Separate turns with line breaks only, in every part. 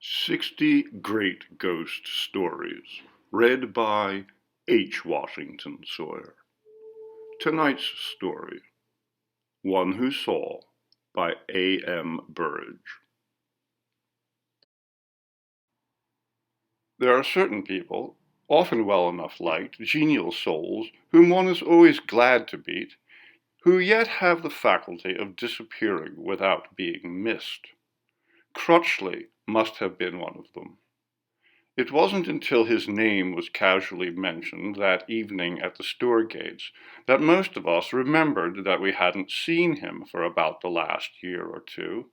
60 Great Ghost Stories, read by H. Washington Sawyer. Tonight's story, One Who Saw, by A. M. Burrage. There are certain people, often well enough liked, genial souls, whom one is always glad to meet, who yet have the faculty of disappearing without being missed. Crutchley must have been one of them. It wasn't until his name was casually mentioned that evening at the store gates that most of us remembered that we hadn't seen him for about the last year or two.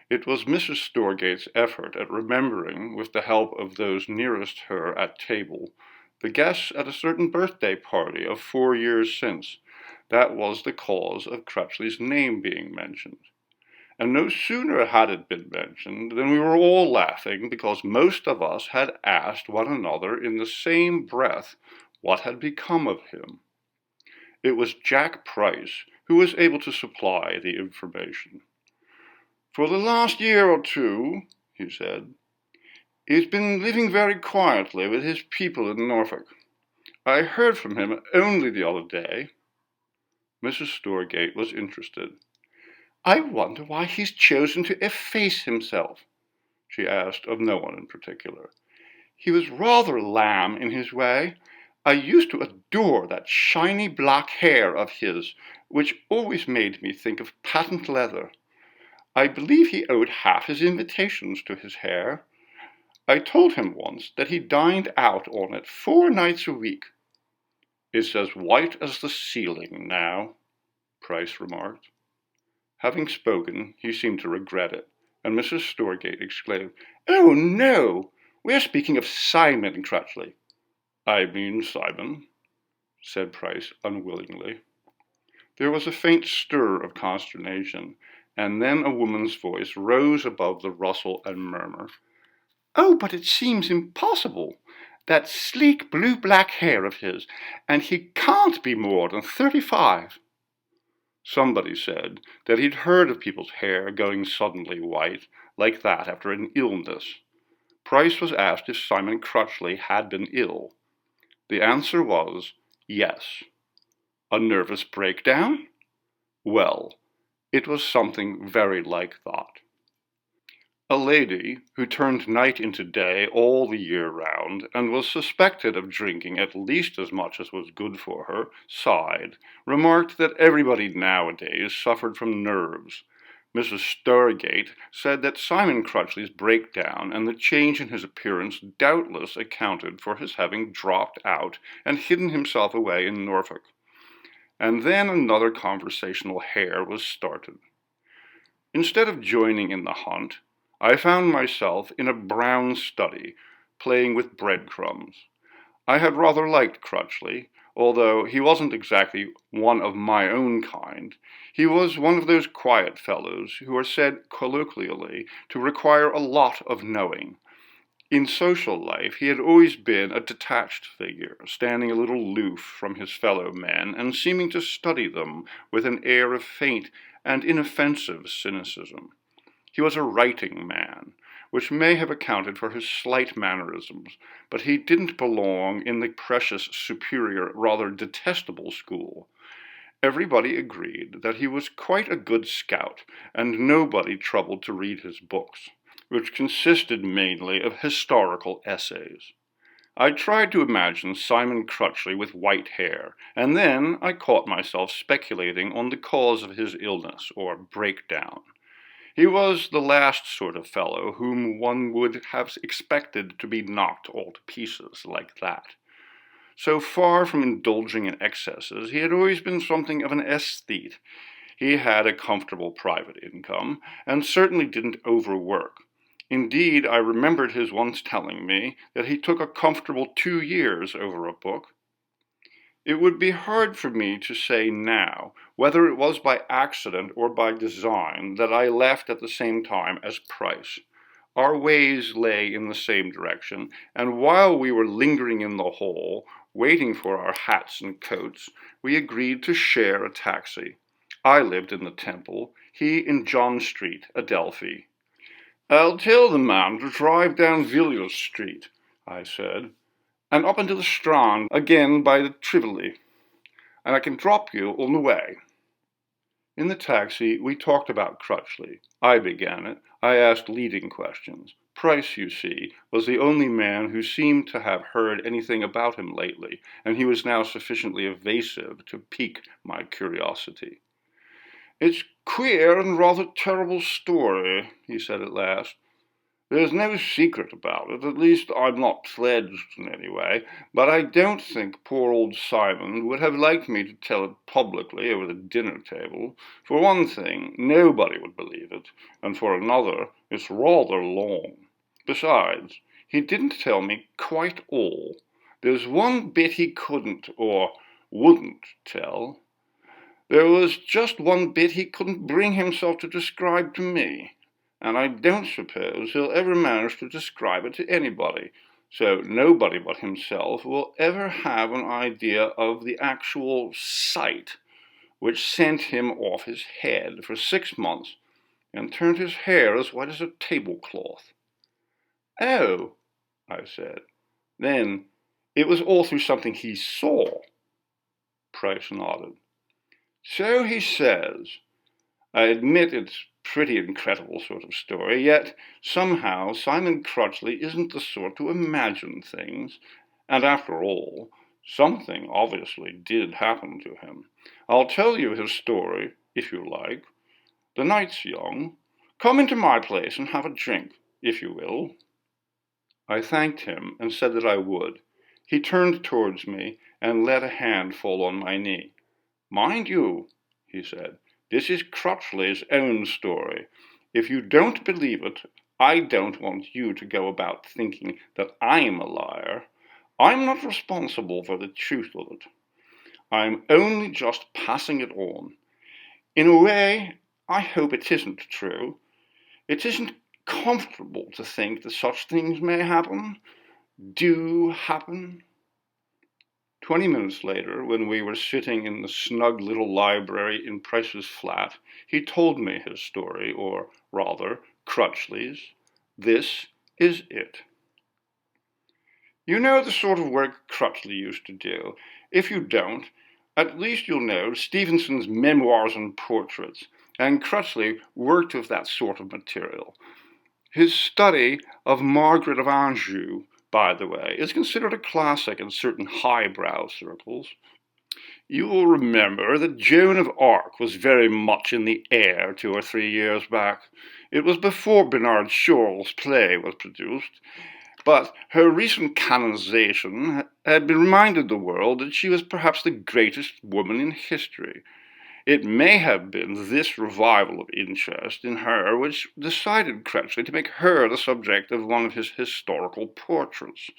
It was Mrs. Storegate's effort at remembering, with the help of those nearest her at table, the guests at a certain birthday party of 4 years since, that was the cause of Crutchley's name being mentioned. And no sooner had it been mentioned than we were all laughing because most of us had asked one another in the same breath what had become of him. It was Jack Price who was able to supply the information. "For the last year or two," he said, "he's been living very quietly with his people in Norfolk. I heard from him only the other day." Mrs. Storegate was interested. "I wonder why he's chosen to efface himself," she asked of no one in particular. "He was rather lamb in his way. I used to adore that shiny black hair of his, which always made me think of patent leather. I believe he owed half his invitations to his hair. I told him once that he dined out on it 4 nights a week." "It's as white as the ceiling now," Price remarked. Having spoken, he seemed to regret it, and Mrs. Storegate exclaimed, "Oh, no! We're speaking of Simon Crutchley." "I mean Simon," said Price unwillingly. There was a faint stir of consternation, and then a woman's voice rose above the rustle and murmur. "Oh, but it seems impossible! That sleek blue-black hair of his, and he can't be more than 35. Somebody said that he'd heard of people's hair going suddenly white, like that after an illness. Price was asked if Simon Crutchley had been ill. The answer was yes. A nervous breakdown? Well, it was something very like that. A lady who turned night into day all the year round, and was suspected of drinking at least as much as was good for her, sighed, remarked that everybody nowadays suffered from nerves. Mrs. Storegate said that Simon Crutchley's breakdown and the change in his appearance doubtless accounted for his having dropped out and hidden himself away in Norfolk. And then another conversational hare was started. Instead of joining in the hunt, I found myself in a brown study, playing with breadcrumbs. I had rather liked Crutchley, although he wasn't exactly one of my own kind. He was one of those quiet fellows who are said colloquially to require a lot of knowing. In social life he had always been a detached figure, standing a little aloof from his fellow men and seeming to study them with an air of faint and inoffensive cynicism. He was a writing man, which may have accounted for his slight mannerisms, but he didn't belong in the precious, superior, rather detestable school. Everybody agreed that he was quite a good scout, and nobody troubled to read his books, which consisted mainly of historical essays. I tried to imagine Simon Crutchley with white hair, and then I caught myself speculating on the cause of his illness or breakdown. He was the last sort of fellow whom one would have expected to be knocked all to pieces like that. So far from indulging in excesses, he had always been something of an aesthete. He had a comfortable private income, and certainly didn't overwork. Indeed, I remembered his once telling me that he took a comfortable 2 years over a book. It would be hard for me to say now whether it was by accident or by design that I left at the same time as Price. Our ways lay in the same direction, and while we were lingering in the hall, waiting for our hats and coats, we agreed to share a taxi. I lived in the Temple, he in John Street, Adelphi. I'll tell the man to drive down Villiers Street, I said, and up into the Strand again by the Tivoli, and I can drop you on the way. In the taxi, we talked about Crutchley. I began it. I asked leading questions. Price, you see, was the only man who seemed to have heard anything about him lately, and he was now sufficiently evasive to pique my curiosity. It's queer and rather terrible story, he said at last. There's no secret about it, at least I'm not pledged in any way, but I don't think poor old Simon would have liked me to tell it publicly over the dinner table. For one thing, nobody would believe it, and for another, it's rather long. Besides, he didn't tell me quite all. There's one bit he couldn't, or wouldn't, tell. There was just one bit he couldn't bring himself to describe to me, and I don't suppose he'll ever manage to describe it to anybody, so nobody but himself will ever have an idea of the actual sight which sent him off his head for 6 months and turned his hair as white as a tablecloth. Oh, I said. Then it was all through something he saw. Price nodded. So he says. I admit it's pretty incredible sort of story, yet somehow Simon Crutchley isn't the sort to imagine things, and after all, something obviously did happen to him. I'll tell you his story, if you like. The night's young. Come into my place and have a drink, if you will. I thanked him and said that I would. He turned towards me and let a hand fall on my knee. Mind you, he said, this is Crutchley's own story. If you don't believe it, I don't want you to go about thinking that I'm a liar. I'm not responsible for the truth of it. I'm only just passing it on. In a way, I hope it isn't true. It isn't comfortable to think that such things may happen, do happen. 20 minutes later, when we were sitting in the snug little library in Price's flat, he told me his story, or rather, Crutchley's. This is it. You know the sort of work Crutchley used to do. If you don't, at least you'll know Stevenson's Memoirs and Portraits, and Crutchley worked with that sort of material. His study of Margaret of Anjou, by the way, is considered a classic in certain highbrow circles. You will remember that Joan of Arc was very much in the air 2 or 3 years back. It was before Bernard Shaw's play was produced, but her recent canonization had reminded the world that she was perhaps the greatest woman in history. It may have been this revival of interest in her which decided Crutchley to make her the subject of one of his historical portraits.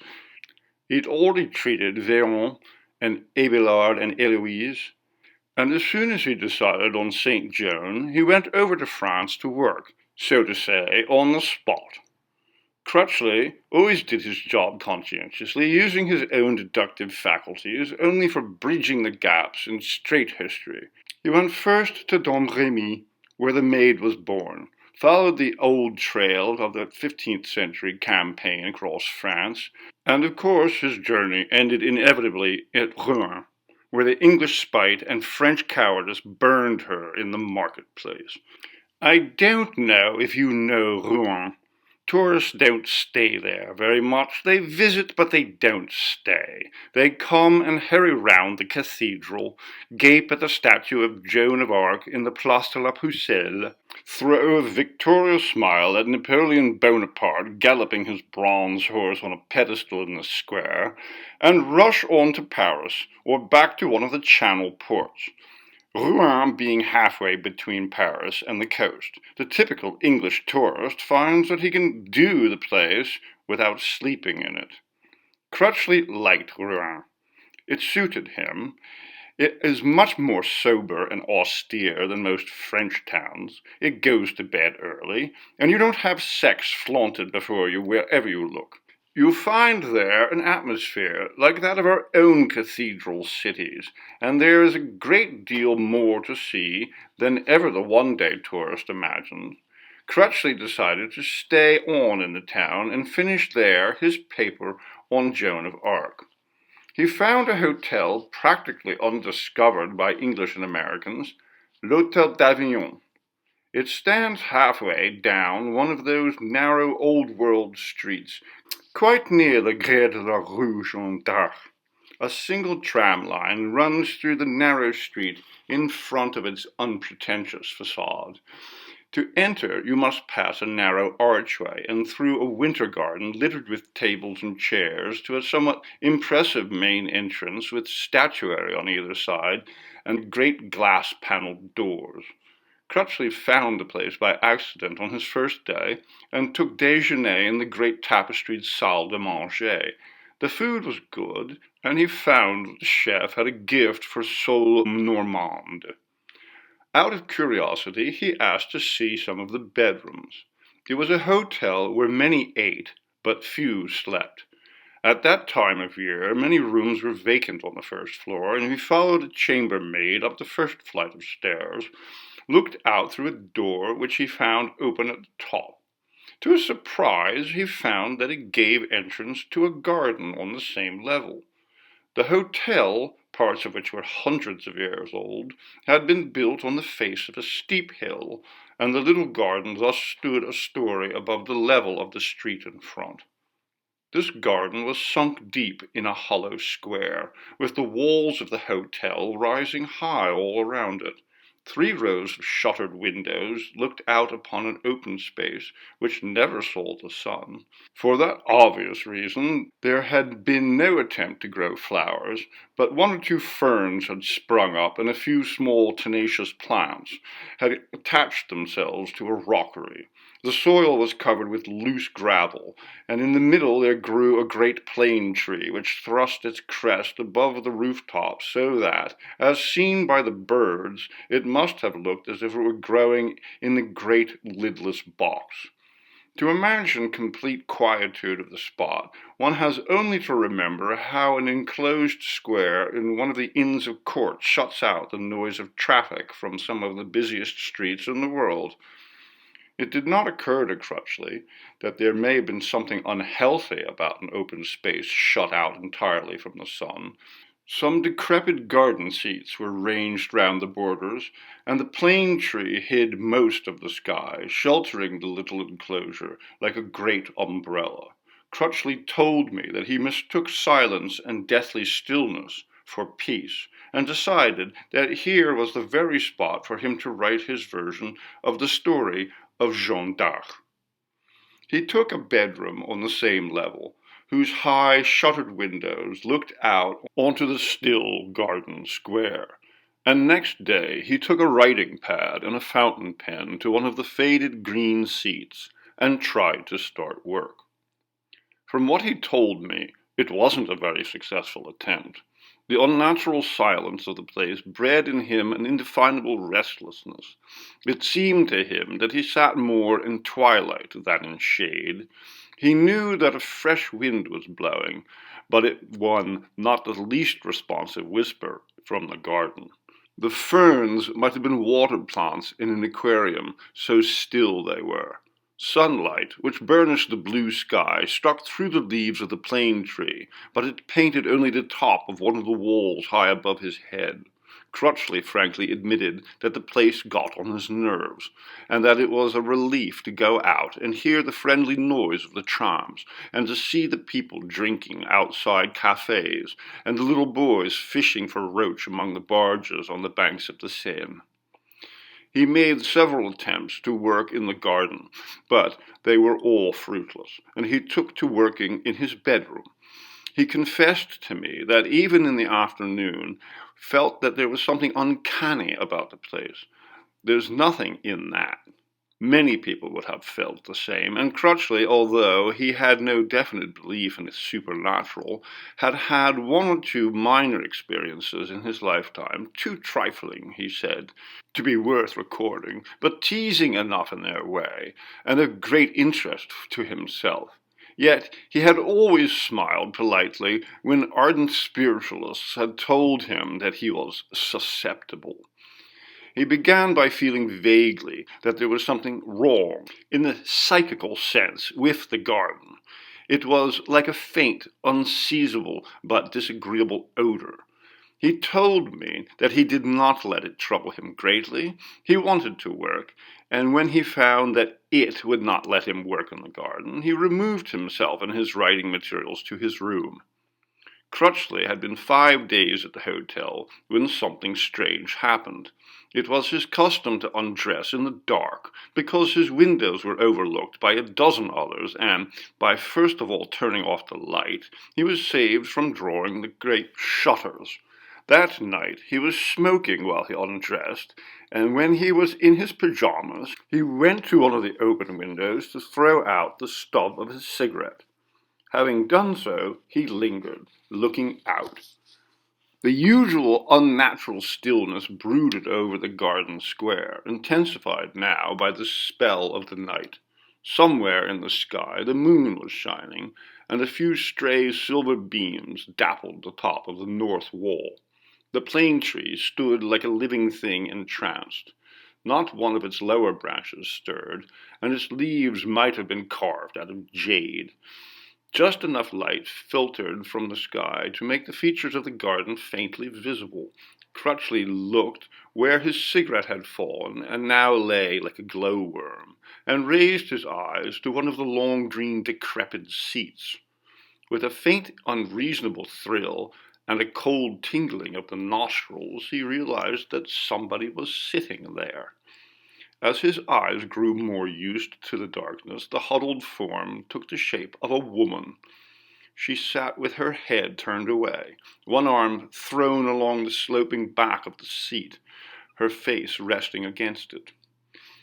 He'd already treated Véron and Abelard and Héloïse, and as soon as he decided on St. Joan, he went over to France to work, so to say, on the spot. Crutchley always did his job conscientiously, using his own deductive faculties only for bridging the gaps in straight history. He went first to Domremy, where the Maid was born, followed the old trail of the 15th century campaign across France, and of course his journey ended inevitably at Rouen, where the English spite and French cowardice burned her in the marketplace. I don't know if you know Rouen. Tourists don't stay there very much. They visit, but they don't stay. They come and hurry round the cathedral, gape at the statue of Joan of Arc in the Place de la Pucelle, throw a victorious smile at Napoleon Bonaparte galloping his bronze horse on a pedestal in the square, and rush on to Paris or back to one of the Channel ports. Rouen being halfway between Paris and the coast, the typical English tourist finds that he can do the place without sleeping in it. Crutchley liked Rouen. It suited him. It is much more sober and austere than most French towns. It goes to bed early, and you don't have sex flaunted before you wherever you look. You find there an atmosphere like that of our own cathedral cities, and there is a great deal more to see than ever the one-day tourist imagines. Crutchley decided to stay on in the town and finish there his paper on Joan of Arc. He found a hotel practically undiscovered by English and Americans, l'Hôtel d'Avignon. It stands halfway down one of those narrow old-world streets, quite near the Grès de la Rue Jeanne d'Arc. A single tram line runs through the narrow street in front of its unpretentious facade. To enter, you must pass a narrow archway and through a winter garden littered with tables and chairs to a somewhat impressive main entrance with statuary on either side and great glass-panelled doors. Crutchley found the place by accident on his first day and took déjeuner in the great tapestried salle de manger. The food was good, and he found that the chef had a gift for sole normande. Out of curiosity, he asked to see some of the bedrooms. It was a hotel where many ate, but few slept. At that time of year, many rooms were vacant on the first floor, and he followed a chambermaid up the first flight of stairs, looked out through a door which he found open at the top. To his surprise, he found that it gave entrance to a garden on the same level. The hotel, parts of which were hundreds of years old, had been built on the face of a steep hill, and the little garden thus stood a story above the level of the street in front. This garden was sunk deep in a hollow square, with the walls of the hotel rising high all around it. 3 rows of shuttered windows looked out upon an open space which never saw the sun. For that obvious reason, there had been no attempt to grow flowers, but 1 or 2 ferns had sprung up, and a few small tenacious plants had attached themselves to a rockery. The soil was covered with loose gravel, and in the middle there grew a great plane tree, which thrust its crest above the rooftop so that, as seen by the birds, it must have looked as if it were growing in the great lidless box. To imagine complete quietude of the spot, one has only to remember how an enclosed square in one of the Inns of Court shuts out the noise of traffic from some of the busiest streets in the world. It did not occur to Crutchley that there may have been something unhealthy about an open space shut out entirely from the sun. Some decrepit garden seats were ranged round the borders, and the plane tree hid most of the sky, sheltering the little enclosure like a great umbrella. Crutchley told me that he mistook silence and deathly stillness for peace, and decided that here was the very spot for him to write his version of the story of Jeanne d'Arc. He took a bedroom on the same level, whose high shuttered windows looked out onto the still garden square, and next day he took a writing pad and a fountain pen to one of the faded green seats and tried to start work. From what he told me, it wasn't a very successful attempt. The unnatural silence of the place bred in him an indefinable restlessness. It seemed to him that he sat more in twilight than in shade. He knew that a fresh wind was blowing, but it won not the least responsive whisper from the garden. The ferns might have been water plants in an aquarium, so still they were. Sunlight, which burnished the blue sky, struck through the leaves of the plane tree, but it painted only the top of one of the walls high above his head. Crutchley frankly admitted that the place got on his nerves, and that it was a relief to go out and hear the friendly noise of the trams, and to see the people drinking outside cafes, and the little boys fishing for roach among the barges on the banks of the Seine. He made several attempts to work in the garden, but they were all fruitless, and he took to working in his bedroom. He confessed to me that even in the afternoon felt that there was something uncanny about the place. There's nothing in that. Many people would have felt the same, and Crutchley, although he had no definite belief in the supernatural, had had 1 or 2 minor experiences in his lifetime, too trifling, he said, to be worth recording, but teasing enough in their way, and of great interest to himself. Yet he had always smiled politely when ardent spiritualists had told him that he was susceptible. He began by feeling vaguely that there was something wrong, in the psychical sense, with the garden. It was like a faint, unseizable, but disagreeable odor. He told me that he did not let it trouble him greatly. He wanted to work, and when he found that it would not let him work in the garden, he removed himself and his writing materials to his room. Crutchley had been 5 days at the hotel when something strange happened. It was his custom to undress in the dark, because his windows were overlooked by a dozen others, and by first of all turning off the light, he was saved from drawing the great shutters. That night he was smoking while he undressed, and when he was in his pajamas, he went to one of the open windows to throw out the stub of his cigarette. Having done so, he lingered, looking out. The usual unnatural stillness brooded over the garden square, intensified now by the spell of the night. Somewhere in the sky the moon was shining, and a few stray silver beams dappled the top of the north wall. The plane tree stood like a living thing entranced. Not one of its lower branches stirred, and its leaves might have been carved out of jade. Just enough light filtered from the sky to make the features of the garden faintly visible. Crutchley looked where his cigarette had fallen and now lay like a glowworm, and raised his eyes to one of the long green decrepit seats. With a faint unreasonable thrill and a cold tingling of the nostrils, he realized that somebody was sitting there. As his eyes grew more used to the darkness, the huddled form took the shape of a woman. She sat with her head turned away, one arm thrown along the sloping back of the seat, her face resting against it.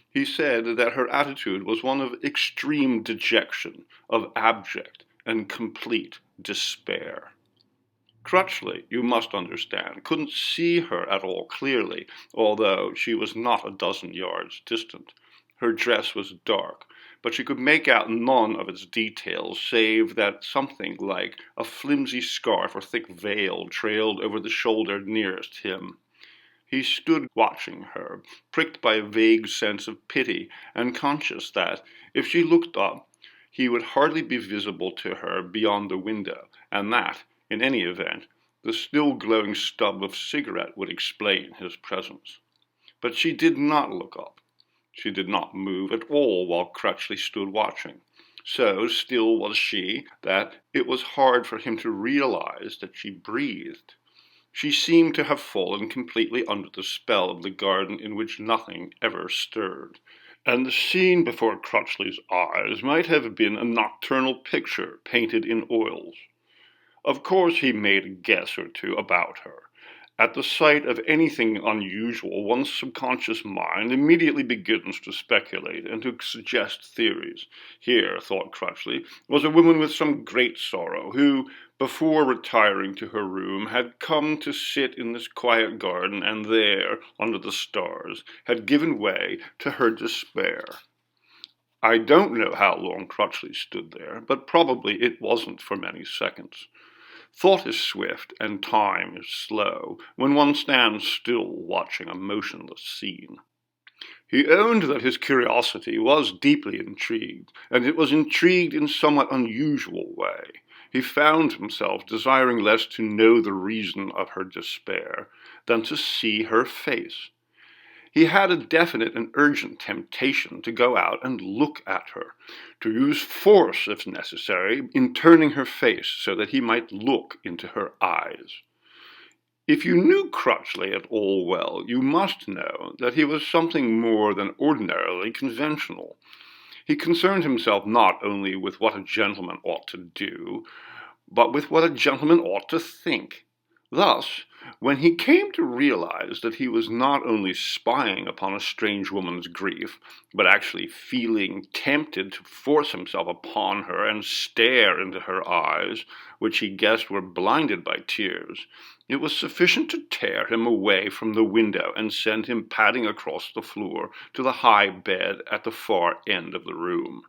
He said that her attitude was one of extreme dejection, of abject and complete despair. Crutchley, you must understand, couldn't see her at all clearly, although she was not a dozen yards distant. Her dress was dark, but she could make out none of its details, save that something like a flimsy scarf or thick veil trailed over the shoulder nearest him. He stood watching her, pricked by a vague sense of pity, and conscious that, if she looked up, he would hardly be visible to her beyond the window, and that, in any event, the still glowing stub of cigarette would explain his presence. But she did not look up. She did not move at all while Crutchley stood watching. So still was she that it was hard for him to realize that she breathed. She seemed to have fallen completely under the spell of the garden in which nothing ever stirred, and the scene before Crutchley's eyes might have been a nocturnal picture painted in oils. Of course he made a guess or two about her. At the sight of anything unusual, one's subconscious mind immediately begins to speculate and to suggest theories. Here, thought Crutchley, was a woman with some great sorrow, who, before retiring to her room, had come to sit in this quiet garden, and there, under the stars, had given way to her despair. I don't know how long Crutchley stood there, but probably it wasn't for many seconds. Thought is swift, and time is slow, when one stands still watching a motionless scene. He owned that his curiosity was deeply intrigued, and it was intrigued in somewhat unusual way. He found himself desiring less to know the reason of her despair than to see her face. He had a definite and urgent temptation to go out and look at her, to use force, if necessary, in turning her face so that he might look into her eyes. If you knew Crutchley at all well, you must know that he was something more than ordinarily conventional. He concerned himself not only with what a gentleman ought to do, but with what a gentleman ought to think. Thus, when he came to realize that he was not only spying upon a strange woman's grief, but actually feeling tempted to force himself upon her and stare into her eyes, which he guessed were blinded by tears, it was sufficient to tear him away from the window and send him padding across the floor to the high bed at the far end of the room.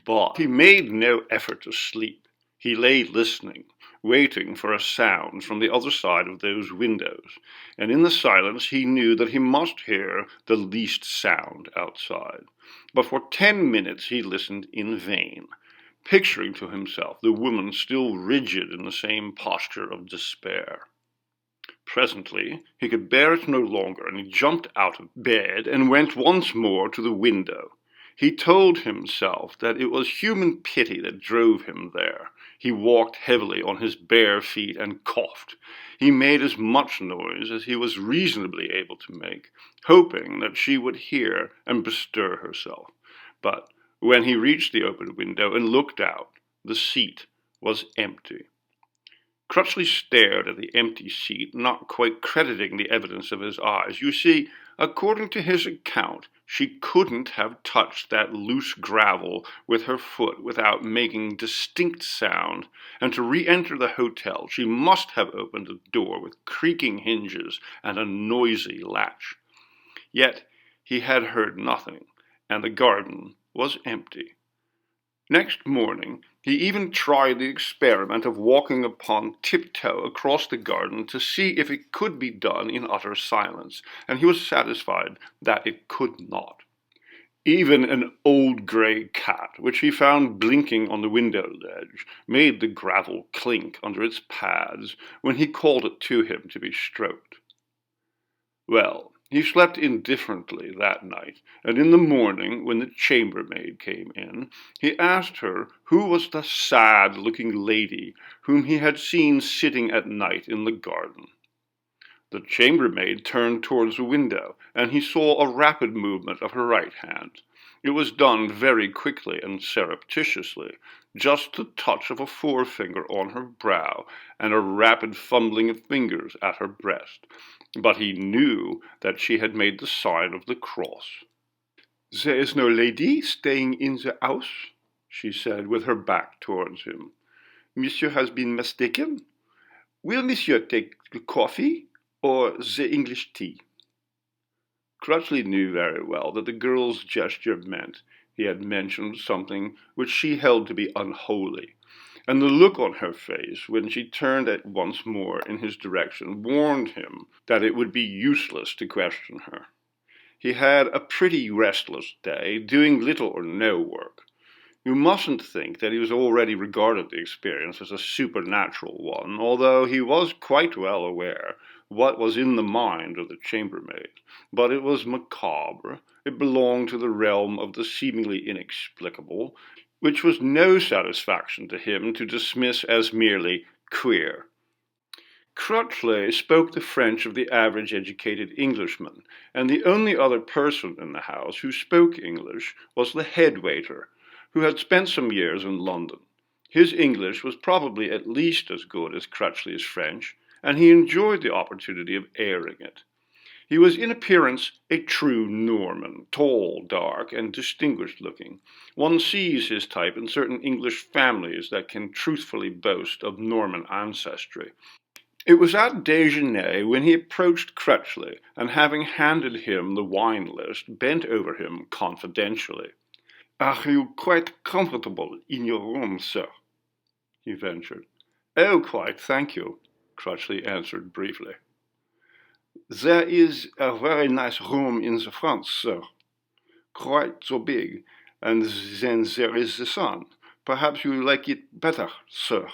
But he made no effort to sleep. He lay listening, waiting for a sound from the other side of those windows, and in the silence he knew that he must hear the least sound outside. But for 10 minutes he listened in vain, picturing to himself the woman still rigid in the same posture of despair. Presently he could bear it no longer, and he jumped out of bed and went once more to the window. He told himself that it was human pity that drove him there. He walked heavily on his bare feet and coughed. He made as much noise as he was reasonably able to make, hoping that she would hear and bestir herself. But when he reached the open window and looked out, the seat was empty. Crutchley stared at the empty seat, not quite crediting the evidence of his eyes. You see, according to his account, she couldn't have touched that loose gravel with her foot without making distinct sound, and to re-enter the hotel she must have opened the door with creaking hinges and a noisy latch. Yet he had heard nothing, and the garden was empty. Next morning he even tried the experiment of walking upon tiptoe across the garden to see if it could be done in utter silence, and he was satisfied that it could not. Even an old grey cat, which he found blinking on the window ledge, made the gravel clink under its pads when he called it to him to be stroked. Well, he slept indifferently that night, and in the morning, when the chambermaid came in, he asked her who was the sad-looking lady whom he had seen sitting at night in the garden. The chambermaid turned towards the window, and he saw a rapid movement of her right hand. It was done very quickly and surreptitiously, just the touch of a forefinger on her brow, and a rapid fumbling of fingers at her breast. But he knew that she had made the sign of the cross. "There is no lady staying in the house," she said, with her back towards him. "Monsieur has been mistaken. Will monsieur take the coffee or the English tea?" Crutchley knew very well that the girl's gesture meant he had mentioned something which she held to be unholy, and the look on her face when she turned it once more in his direction warned him that it would be useless to question her. He had a pretty restless day, doing little or no work. You mustn't think that he was already regarded the experience as a supernatural one, although he was quite well aware what was in the mind of the chambermaid. But it was macabre, it belonged to the realm of the seemingly inexplicable, which was no satisfaction to him to dismiss as merely queer. Crutchley spoke the French of the average educated Englishman, and the only other person in the house who spoke English was the head waiter, who had spent some years in London. His English was probably at least as good as Crutchley's French, and he enjoyed the opportunity of airing it. He was in appearance a true Norman, tall, dark, and distinguished-looking. One sees his type in certain English families that can truthfully boast of Norman ancestry. It was at déjeuner when he approached Crutchley, and having handed him the wine list, bent over him confidentially. "Are you quite comfortable in your room, sir?" he ventured. "Oh, quite, thank you," Crutchley answered briefly. "There is a very nice room in the front, sir. Quite so big, and then there is the sun. Perhaps you like it better, sir."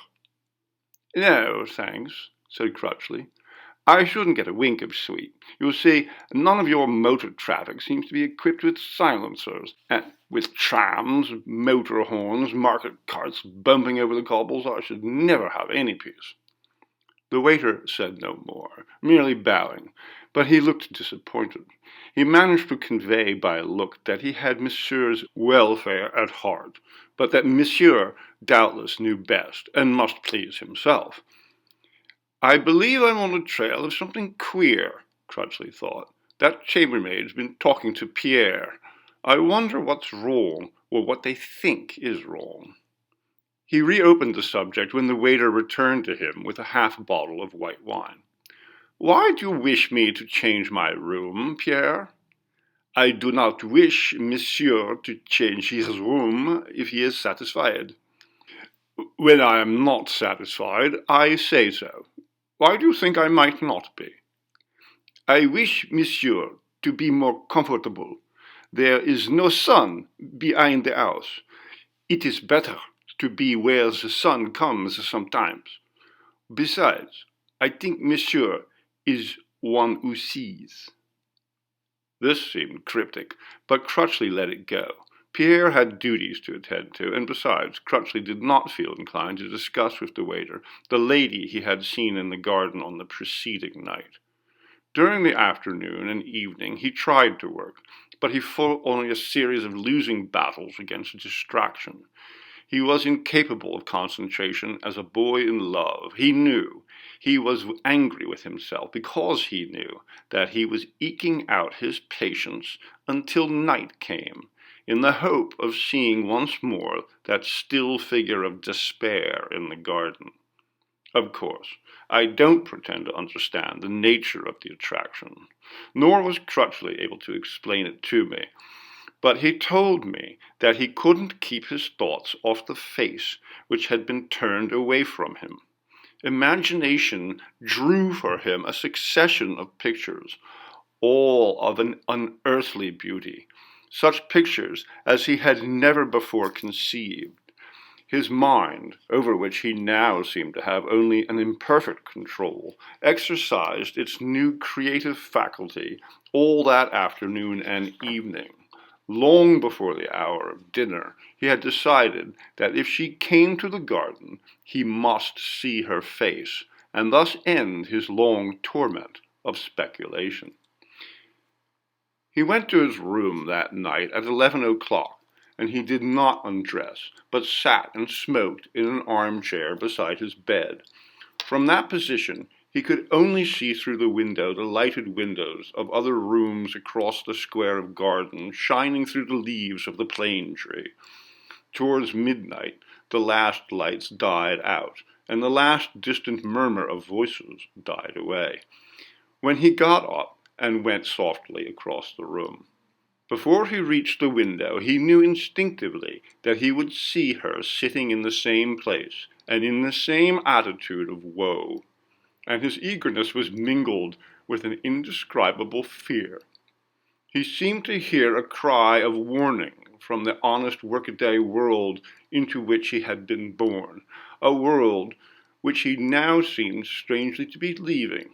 "No, thanks," said Crutchley. "I shouldn't get a wink of sleep. You see, none of your motor traffic seems to be equipped with silencers, and with trams, motor horns, market carts bumping over the cobbles, I should never have any peace." The waiter said no more, merely bowing, but he looked disappointed. He managed to convey by a look that he had Monsieur's welfare at heart, but that Monsieur doubtless knew best, and must please himself. "I believe I'm on the trail of something queer," Crutchley thought. "That chambermaid's been talking to Pierre. I wonder what's wrong, or what they think is wrong." He reopened the subject when the waiter returned to him with a half-bottle of white wine. "Why do you wish me to change my room, Pierre?" "I do not wish Monsieur to change his room if he is satisfied." When I am not satisfied, I say so. Why do you think I might not be? I wish, monsieur, to be more comfortable. There is no sun behind the house. It is better to be where the sun comes sometimes. Besides, I think monsieur is one who sees. This seemed cryptic, but Crutchley let it go. Pierre had duties to attend to, and besides, Crutchley did not feel inclined to discuss with the waiter the lady he had seen in the garden on the preceding night. During the afternoon and evening he tried to work, but he fought only a series of losing battles against distraction. He was incapable of concentration as a boy in love. He knew. He was angry with himself because he knew that he was eking out his patience until night came, in the hope of seeing once more that still figure of despair in the garden. Of course, I don't pretend to understand the nature of the attraction, nor was Crutchley able to explain it to me. But he told me that he couldn't keep his thoughts off the face which had been turned away from him. Imagination drew for him a succession of pictures, all of an unearthly beauty, such pictures as he had never before conceived. His mind, over which he now seemed to have only an imperfect control, exercised its new creative faculty all that afternoon and evening. Long before the hour of dinner, he had decided that if she came to the garden, he must see her face, and thus end his long torment of speculation. He went to his room that night at 11 o'clock, and he did not undress, but sat and smoked in an armchair beside his bed. From that position, he could only see through the window the lighted windows of other rooms across the square of garden, shining through the leaves of the plane tree. Towards midnight, the last lights died out, and the last distant murmur of voices died away, when he got up and went softly across the room. Before he reached the window, he knew instinctively that he would see her sitting in the same place and in the same attitude of woe, and his eagerness was mingled with an indescribable fear. He seemed to hear a cry of warning from the honest workaday world into which he had been born, a world which he now seemed strangely to be leaving.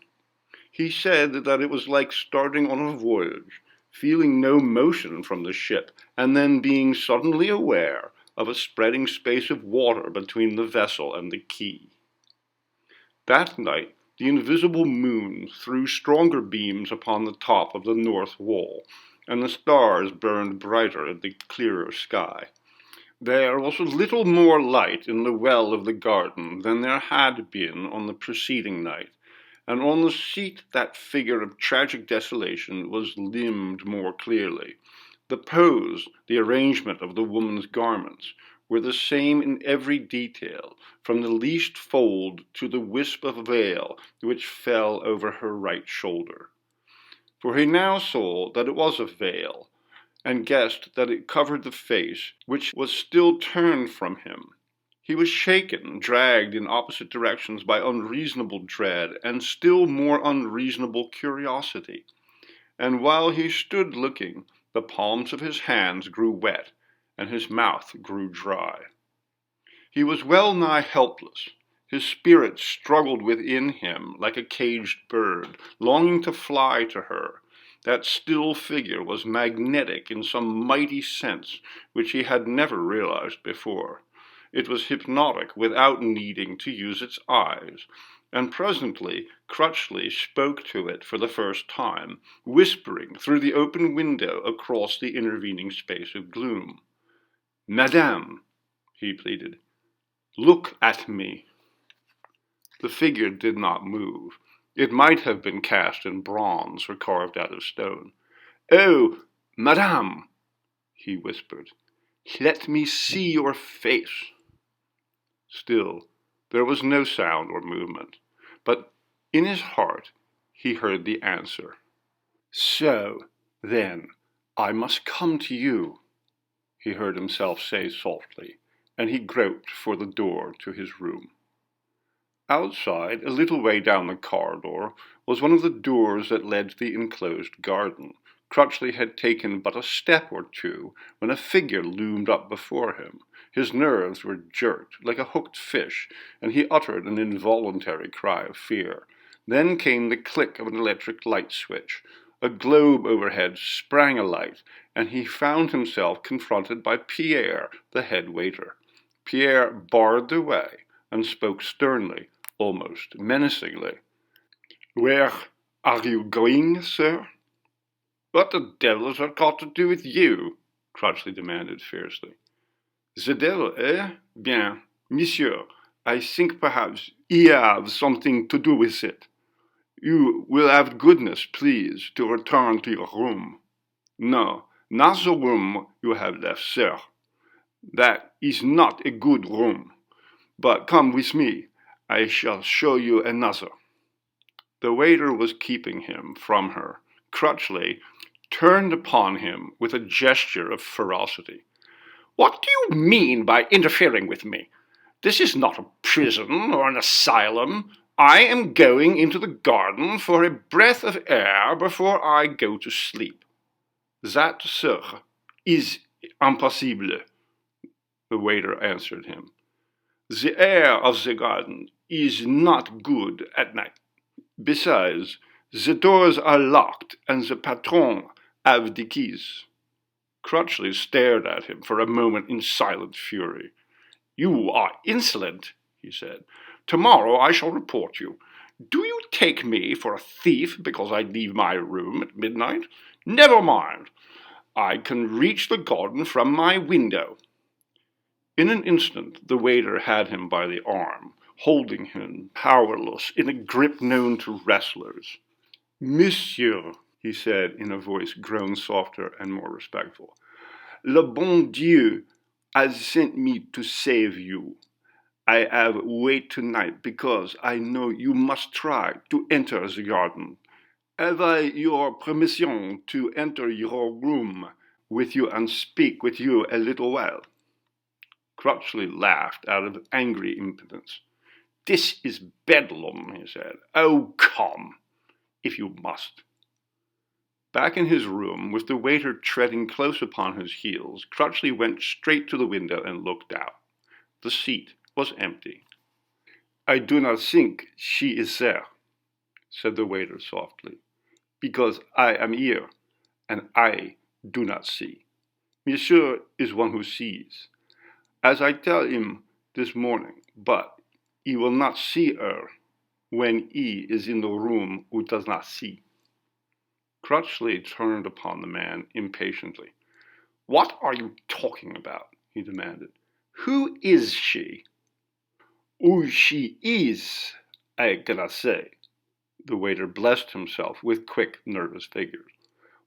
He said that it was like starting on a voyage, feeling no motion from the ship, and then being suddenly aware of a spreading space of water between the vessel and the quay. That night, the invisible moon threw stronger beams upon the top of the north wall, and the stars burned brighter in the clearer sky. There was a little more light in the well of the garden than there had been on the preceding night, and on the seat that figure of tragic desolation was limned more clearly. The pose, the arrangement of the woman's garments, were the same in every detail, from the least fold to the wisp of veil which fell over her right shoulder. For he now saw that it was a veil, and guessed that it covered the face, which was still turned from him. He was shaken, dragged in opposite directions by unreasonable dread and still more unreasonable curiosity. And while he stood looking, the palms of his hands grew wet, and his mouth grew dry. He was well nigh helpless. His spirit struggled within him like a caged bird, longing to fly to her. That still figure was magnetic in some mighty sense which he had never realized before. It was hypnotic without needing to use its eyes, and presently Crutchley spoke to it for the first time, whispering through the open window across the intervening space of gloom. "Madame," he pleaded, "look at me." The figure did not move. It might have been cast in bronze or carved out of stone. "Oh, madame," he whispered, "let me see your face." Still, there was no sound or movement, but in his heart he heard the answer. "So, then, I must come to you," he heard himself say softly, and he groped for the door to his room. Outside, a little way down the corridor, was one of the doors that led to the enclosed garden. Crutchley had taken but a step or two when a figure loomed up before him. His nerves were jerked like a hooked fish, and he uttered an involuntary cry of fear. Then came the click of an electric light switch. A globe overhead sprang alight, and he found himself confronted by Pierre, the head waiter. Pierre barred the way and spoke sternly, almost menacingly. "Where are you going, sir?" "What the devil has that got to do with you?" Crutchley demanded fiercely. "The devil, eh? Bien, monsieur, I think perhaps he has something to do with it. You will have goodness, please, to return to your room." "No, not the room you have left, sir. That is not a good room. But come with me. I shall show you another." The waiter was keeping him from her. Crutchley turned upon him with a gesture of ferocity. "What do you mean by interfering with me? This is not a prison or an asylum. I am going into the garden for a breath of air before I go to sleep." "That, sir, is impossible," the waiter answered him. "The air of the garden is not good at night. Besides, the doors are locked and the patron have the keys." Crutchley stared at him for a moment in silent fury. "You are insolent," he said. "Tomorrow I shall report you. Do you take me for a thief because I leave my room at midnight? Never mind. I can reach the garden from my window." In an instant the waiter had him by the arm, holding him powerless in a grip known to wrestlers. "Monsieur," he said in a voice grown softer and more respectful, "le bon Dieu has sent me to save you. I have waited tonight because I know you must try to enter the garden. Have I your permission to enter your room with you and speak with you a little while?" Crutchley laughed out of angry impotence. "This is bedlam," he said. "Oh, come, if you must." Back in his room, with the waiter treading close upon his heels, Crutchley went straight to the window and looked out. The seat was empty. "I do not think she is there," said the waiter softly, "because I am here, and I do not see. Monsieur is one who sees, as I tell him this morning, but he will not see her when he is in the room who does not see." Crutchley turned upon the man impatiently. "What are you talking about?" he demanded. "Who is she?" "Who she is, I cannot say." The waiter blessed himself with quick, nervous figures.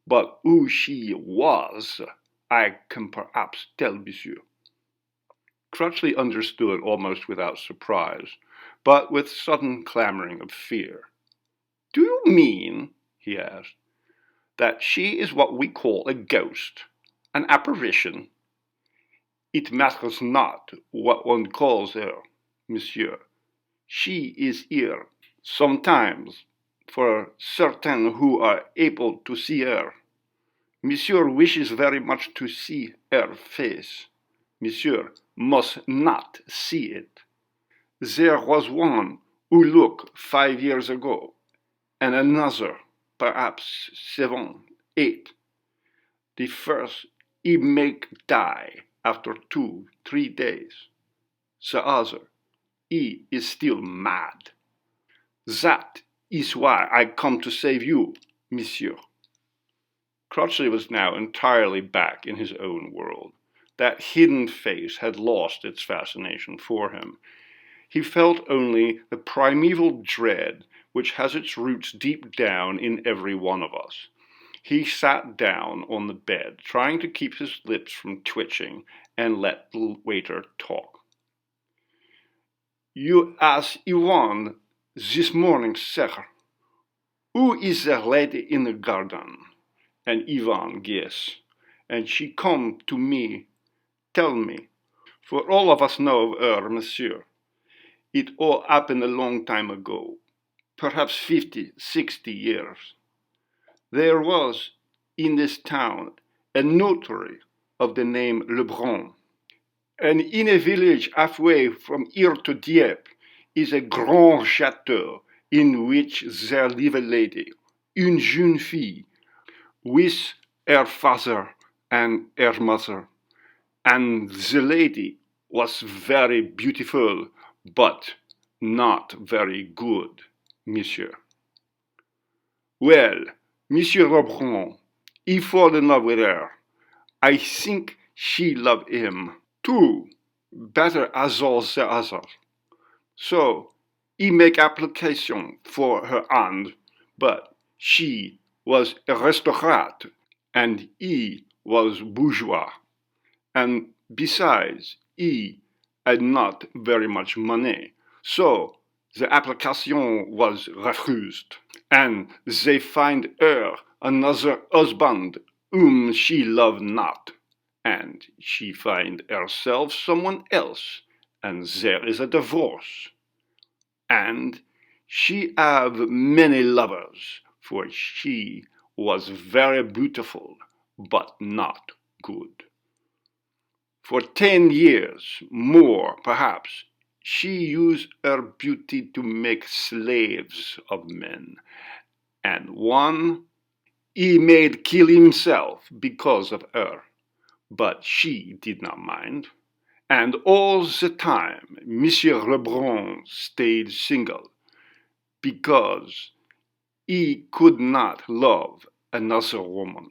"But who she was, I can perhaps tell monsieur." Crutchley understood almost without surprise, but with sudden clamoring of fear. "Do you mean," he asked, "that she is what we call a ghost, an apparition?" "It matters not what one calls her, monsieur. She is here sometimes for certain who are able to see her. Monsieur wishes very much to see her face. Monsieur must not see it. There was one who looked 5 years ago, and another, perhaps 7, 8. The first he make die after 2, 3 days. The other, he is still mad. That is why I come to save you, monsieur." Crutchley was now entirely back in his own world. That hidden face had lost its fascination for him. He felt only the primeval dread which has its roots deep down in every one of us. He sat down on the bed, trying to keep his lips from twitching, and let the waiter talk. "You asked Yvonne this morning, sir, who is the lady in the garden? And Yvonne guess, and she come to me, tell me. For all of us know of her, monsieur. It all happened a long time ago, perhaps 50, 60 years. There was, in this town, a notary of the name Lebron. And in a village halfway from here to Dieppe is a grand chateau in which there live a lady, une jeune fille, with her father and her mother. And the lady was very beautiful, but not very good, monsieur. Well, Monsieur Lebron, he fall in love with her. I think she loved him too, better as all the others. So he make application for her hand, but she was aristocrat and he was bourgeois. And besides, he had not very much money. So the application was refused, and they find her another husband whom she loved not, and she find herself someone else, and there is a divorce. And she have many lovers, for she was very beautiful, but not good. For 10 years, more perhaps, she used her beauty to make slaves of men, and one he made kill himself because of her, but she did not mind. And all the time, Monsieur Lebron stayed single, because he could not love another woman.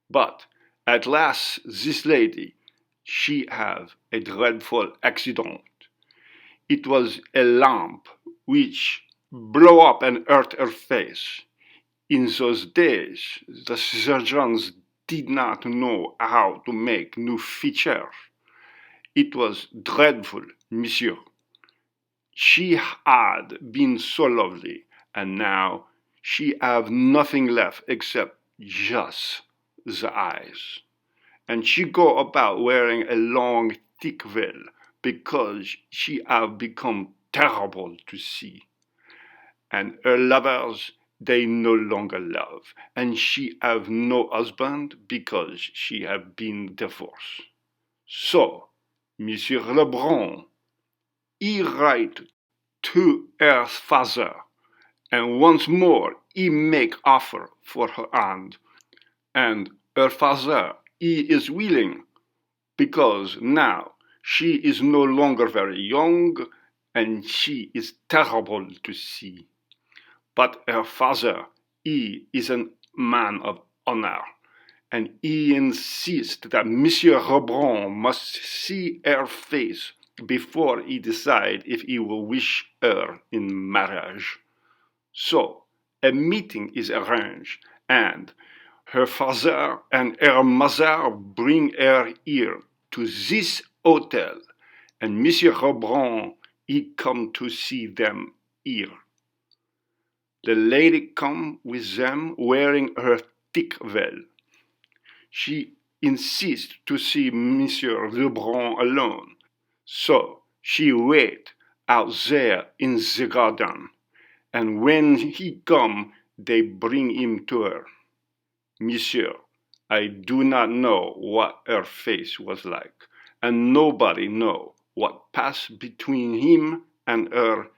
But at last this lady, she have a dreadful accident. It was a lamp which blew up and hurt her face. In those days, the surgeons did not know how to make new features. It was dreadful, monsieur. She had been so lovely, and now she have nothing left except just the eyes. And she go about wearing a long, thick veil because she have become terrible to see. And her lovers, they no longer love, and she have no husband because she have been divorced. So, Monsieur Lebron, he write to her father, and once more he make offer for her hand, and her father, he is willing, because now she is no longer very young, and she is terrible to see. But her father, he is a man of honor, and he insists that Monsieur Lebron must see her face before he decides if he will wish her in marriage. So a meeting is arranged, and her father and her mother bring her here to this hotel, and Monsieur Lebron, he come to see them here. The lady come with them wearing her thick veil. She insists to see Monsieur Lebron alone, so she wait out there in the garden, and when he come, they bring him to her. Monsieur, I do not know what her face was like, and nobody know what passed between him and her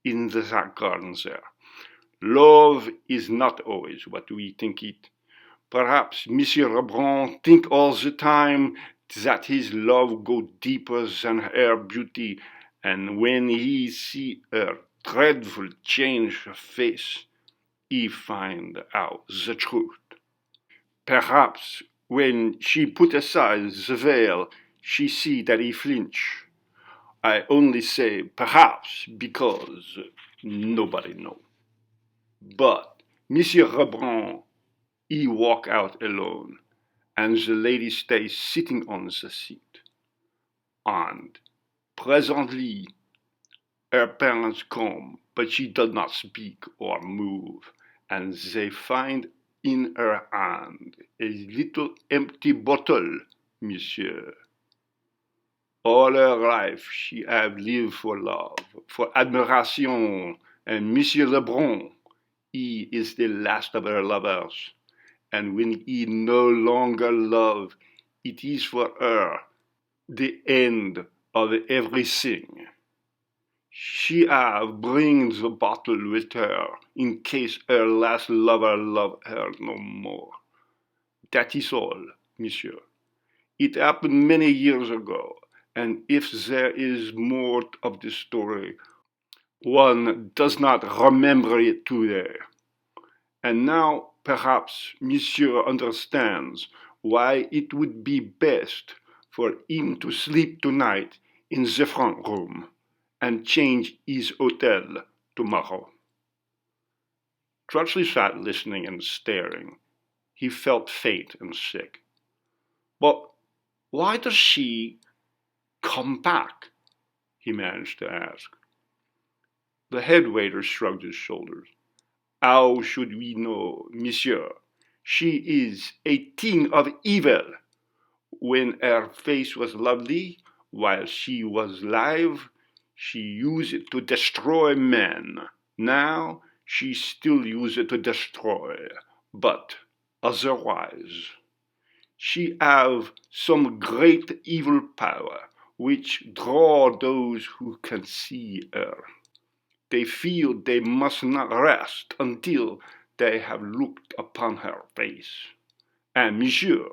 in the garden there. Love is not always what we think it. Perhaps Monsieur Lebron think all the time that his love go deeper than her beauty, and when he see her dreadful change her face, he find out the truth. Perhaps when she put aside the veil, she see that he flinch. I only say perhaps because nobody know. But Monsieur Lebron, he walk out alone, and the lady stays sitting on the seat. And presently her parents come, but she does not speak or move, and they find in her hand a little empty bottle, monsieur. All her life she have lived for love, for admiration, and Monsieur Lebron, he is the last of her lovers. And when he no longer love, it is for her the end of everything. She have bring the bottle with her in case her last lover love her no more. That is all, monsieur. It happened many years ago, and if there is more of the story, one does not remember it today. And now perhaps monsieur understands why it would be best for him to sleep tonight in the front room and change his hotel tomorrow. Crutchley sat listening and staring. He felt faint and sick. But why does she come back? He managed to ask. The head waiter shrugged his shoulders. How should we know, monsieur? She is a thing of evil. When her face was lovely, while she was alive, she used it to destroy men. Now she still uses it to destroy, but otherwise. She have some great evil power which draw those who can see her. They feel they must not rest until they have looked upon her face. And monsieur,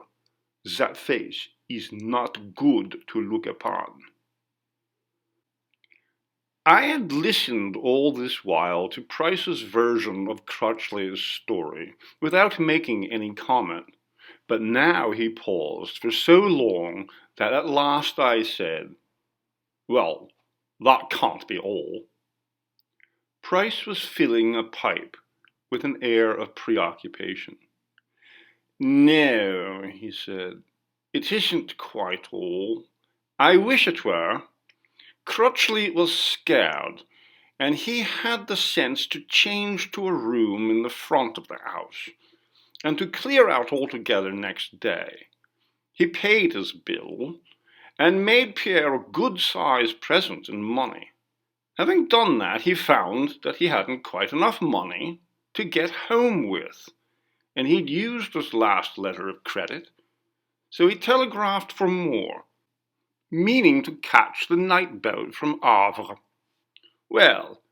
that face is not good to look upon. I had listened all this while to Price's version of Crutchley's story without making any comment, but now he paused for so long that at last I said, "Well, that can't be all." Price was filling a pipe with an air of preoccupation. "No," he said, "it isn't quite all. I wish it were. Crutchley was scared, and he had the sense to change to a room in the front of the house, and to clear out altogether next day. He paid his bill, and made Pierre a good-sized present in money. Having done that, he found that he hadn't quite enough money to get home with, and he'd used his last letter of credit, so he telegraphed for more, meaning to catch the night boat from Havre. Well,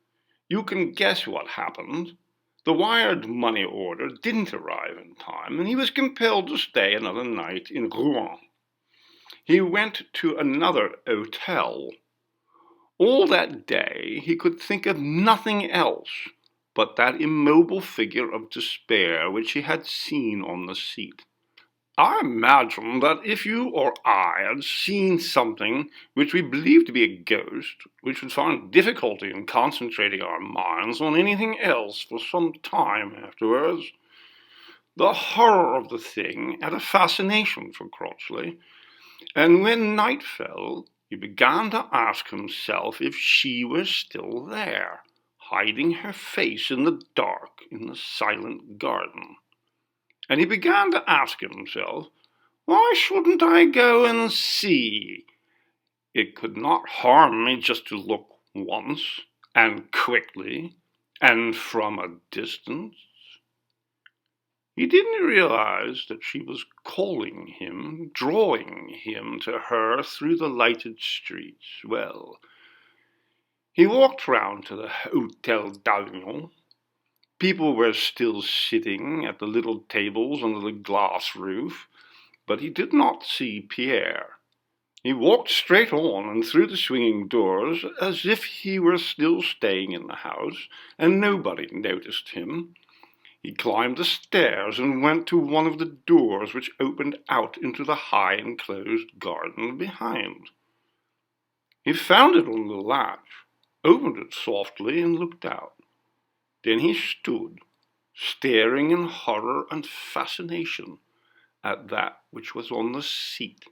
you can guess what happened. The wired money order didn't arrive in time, and he was compelled to stay another night in Rouen. He went to another hotel. All that day he could think of nothing else but that immobile figure of despair which he had seen on the seat. I imagine that if you or I had seen something which we believed to be a ghost, we should find difficulty in concentrating our minds on anything else for some time afterwards. The horror of the thing had a fascination for Crutchley, and when night fell, he began to ask himself if she were still there, hiding her face in the dark in the silent garden. And he began to ask himself, why shouldn't I go and see? It could not harm me just to look once, and quickly, and from a distance. He didn't realize that she was calling him, drawing him to her through the lighted streets. Well, he walked round to the Hotel d'Avignon. People were still sitting at the little tables under the glass roof, but he did not see Pierre. He walked straight on and through the swinging doors as if he were still staying in the house, and nobody noticed him. He climbed the stairs and went to one of the doors which opened out into the high enclosed garden behind. He found it on the latch, opened it softly, and looked out. Then he stood, staring in horror and fascination at that which was on the seat.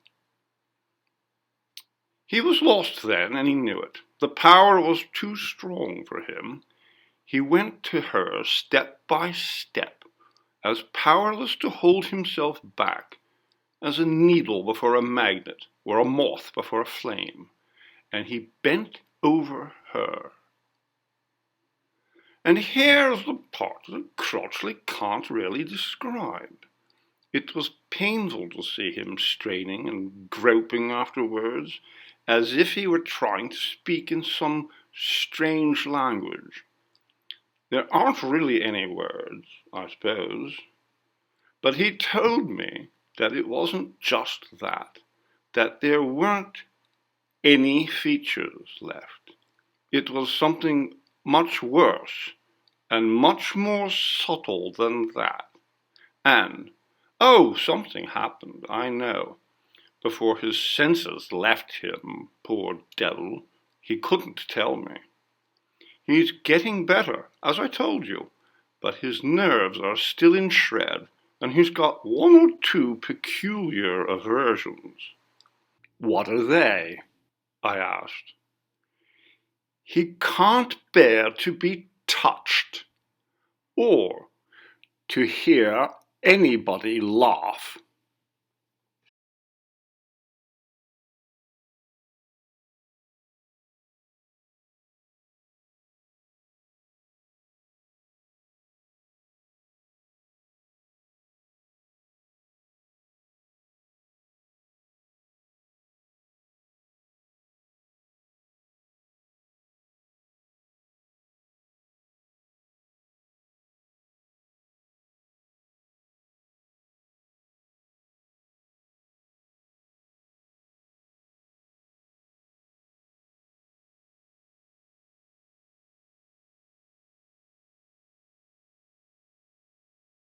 He was lost then, and he knew it. The power was too strong for him. He went to her step by step, as powerless to hold himself back as a needle before a magnet, were a moth before a flame, and he bent over her. And here's the part that Crutchley can't really describe. It was painful to see him straining and groping after words, as if he were trying to speak in some strange language. There aren't really any words, I suppose, but he told me that it wasn't just that there weren't any features left. It was something much worse and much more subtle than that. And, oh, something happened, I know, before his senses left him, poor devil. He couldn't tell me. He's getting better, as I told you, but his nerves are still in shred, and he's got one or two peculiar aversions. What are they? I asked. He can't bear to be touched, or to hear anybody laugh.